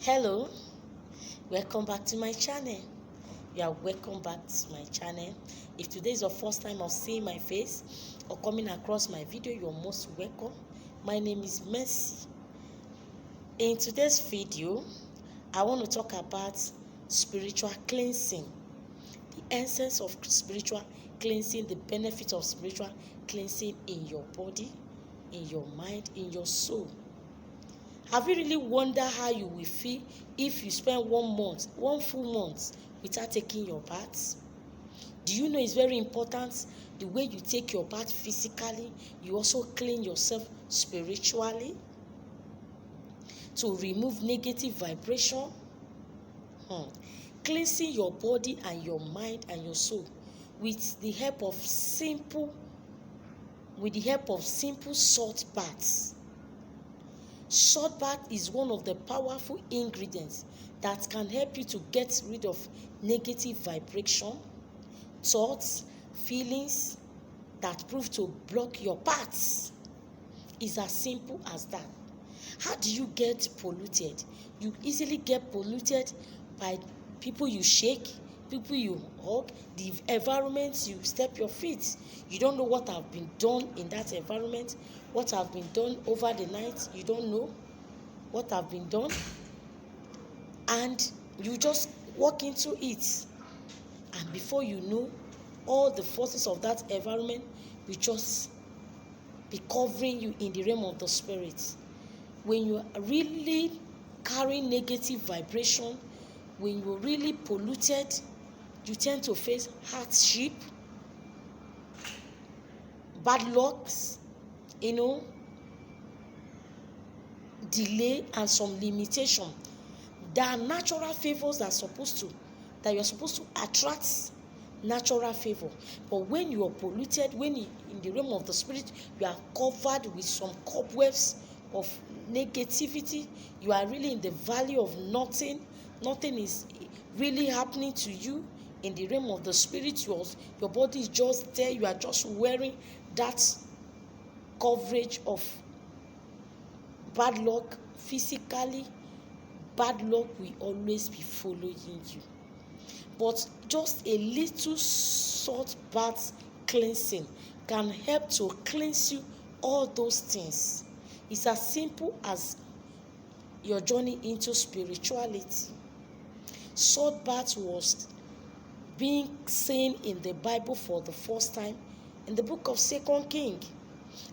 Hello, welcome back to my channel. You are welcome back to my channel. If today is your first time of seeing my face or coming across my video, you're most welcome. My name is Mercy. In today's video, I want to talk about spiritual cleansing, the essence of spiritual cleansing, the benefit of spiritual cleansing in your body, in your mind, in your soul. Have you really wondered how you will feel if you spend 1 month, 1 full month without taking your bath? Do you know it's very important the way you take your bath physically, you also clean yourself spiritually to remove negative vibration? Cleansing your body and your mind and your soul with the help of simple salt baths. Salt bath is one of the powerful ingredients that can help you to get rid of negative vibration, thoughts, feelings that prove to block your paths. It's as simple as that. How do you get polluted? You easily get polluted by people you shake, people you hug, the environment you step your feet. You don't know what have been done in that environment, what have been done over the night. You don't know what have been done, and you just walk into it, and before you know, all the forces of that environment will just be covering you in the realm of the spirit. When you are really carrying negative vibration, when you're really polluted, you tend to face hardship, bad lucks, delay, and some limitation. There are natural favors that you're supposed to attract natural favor. But when you are polluted, when in the realm of the spirit, you are covered with some cobwebs of negativity, you are really in the valley of nothing. Nothing is really happening to you in the realm of the spirit. Your body is just there. You are just wearing that coverage of bad luck. Physically, bad luck will always be following you. But just a little salt bath cleansing can help to cleanse you all those things. It's as simple as your journey into spirituality. Salt bath was being seen in the Bible for the first time in the book of 2 Kings.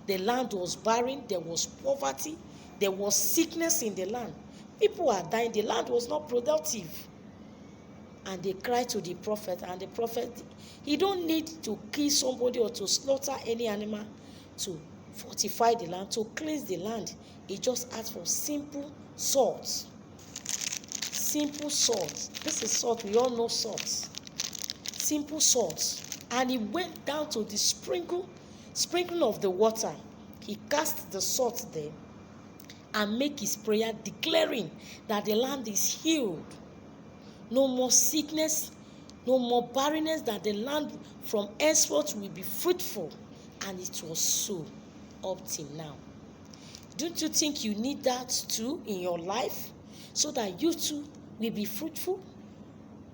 The land was barren, there was poverty, there was sickness in the land. People are dying, the land was not productive. And they cried to the prophet, and the prophet, he don't need to kill somebody or to slaughter any animal to fortify the land, to cleanse the land. He just asked for simple salt. Simple salt. This is salt. We all know salt. Simple salt. And he went down to the sprinkling of the water. He cast the salt there and make his prayer, declaring that the land is healed. No more sickness, no more barrenness, that the land from henceforth will be fruitful. And it was so up till now. Don't you think you need that too in your life so that you too will be fruitful?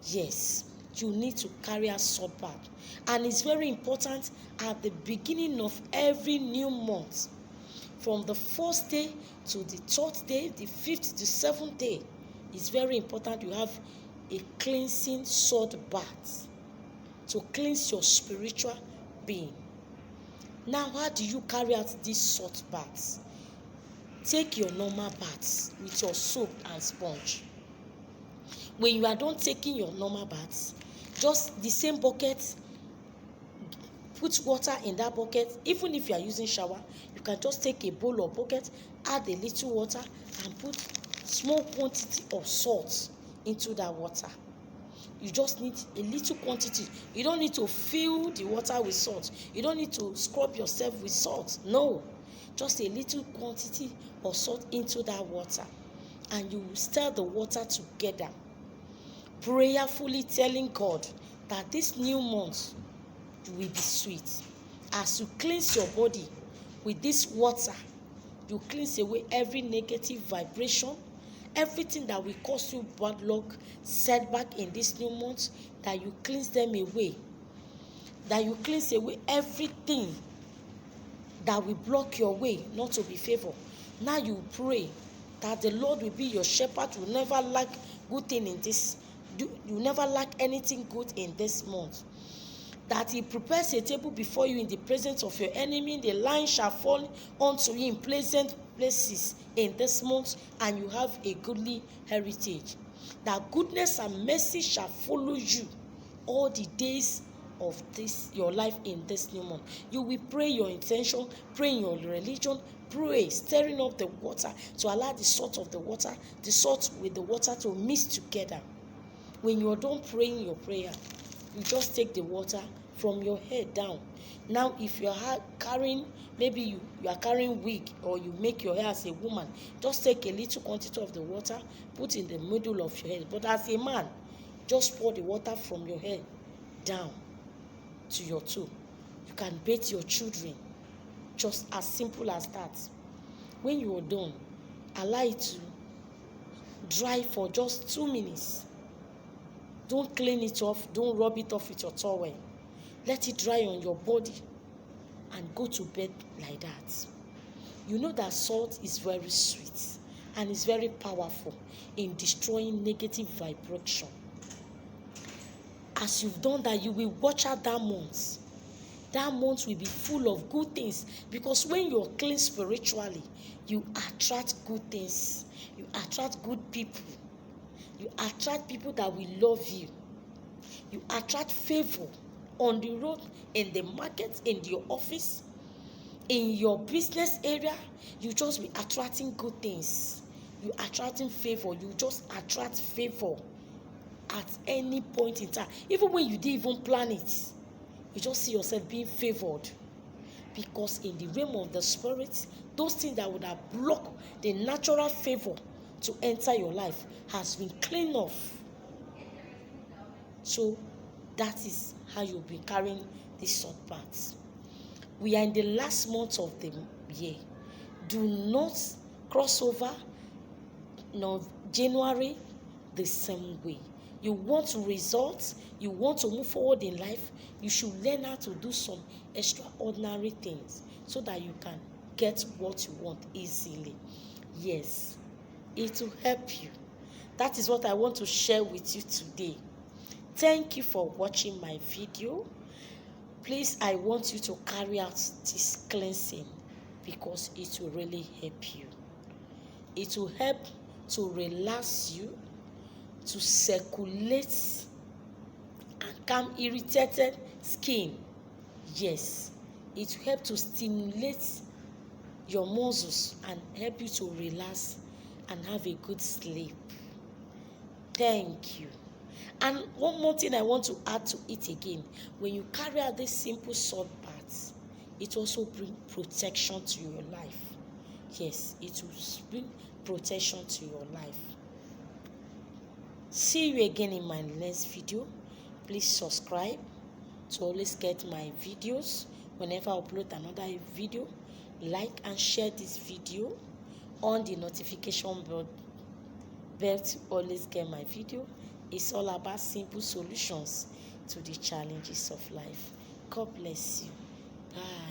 Yes, you need to carry a salt bath. And it's very important at the beginning of every new month, from the first day to the 3rd day, the 5th to 7th day. It's very important you have a cleansing salt bath to cleanse your spiritual being. Now, how do you carry out these salt baths? Take your normal baths with your soap and sponge. When you are done taking your normal baths, just the same bucket, put water in that bucket. Even if you are using shower, you can just take a bowl or bucket, add a little water, and put small quantity of salt into that water. You just need a little quantity. You don't need to fill the water with salt. You don't need to scrub yourself with salt. No, just a little quantity of salt into that water, and you will stir the water together, prayerfully telling God that this new month will be sweet. As you cleanse your body with this water, you cleanse away every negative vibration, everything that will cause you bad luck, setback in this new month, that you cleanse them away. That you cleanse away everything that will block your way not to be favored. Now you pray that the Lord will be your shepherd. You will never lack good thing in this. You never lack anything good in this month. That he prepares a table before you in the presence of your enemy. The lion shall fall unto you in pleasant places in this month, and you have a goodly heritage. That goodness and mercy shall follow you all the days of this your life in this new month. You will pray your intention, pray in your religion, pray stirring up the water to allow the salt of the water, the salt with the water to mix together. When you are done praying your prayer, you just take the water from your head down. Now if you are carrying, maybe you are carrying wig, or you make your hair as a woman, just take a little quantity of the water, put in the middle of your head. But as a man, just pour the water from your head down to your toe. You can bathe your children, just as simple as that. When you are done, allow it to dry for just 2 minutes. Don't clean it off, don't rub it off with your towel. Let it dry on your body and go to bed like that. You know that salt is very sweet and is very powerful in destroying negative vibration. As you've done that, you will watch out that month. That month will be full of good things, because when you're clean spiritually, you attract good things. You attract good people. You attract people that will love you. You attract favor on the road, in the market, in your office, in your business area. You just be attracting good things. You attracting favor. You just attract favor at any point in time. Even when you didn't even plan it, you just see yourself being favored. Because in the realm of the spirit, those things that would have blocked the natural favor to enter your life has been cleaned off. So that is how you'll be carrying this short path. We are in the last month of the year. Do not cross over January the same way. You want results, you want to move forward in life, you should learn how to do some extraordinary things so that you can get what you want easily. Yes, it will help you. That is what I want to share with you today. Thank you for watching my video. Please, I want you to carry out this cleansing, because it will really help you. It will help to relax you, to circulate and calm irritated skin. Yes, it will help to stimulate your muscles and help you to relax and have a good sleep. Thank you. And one more thing I want to add to it again. When you carry out this simple salt bath, it also brings protection to your life. Yes, it will bring protection to your life. See you again in my next video. Please subscribe to always get my videos whenever I upload another video. Like and share this video on the notification bell to always get my video. It's all about simple solutions to the challenges of life. God bless you. Bye.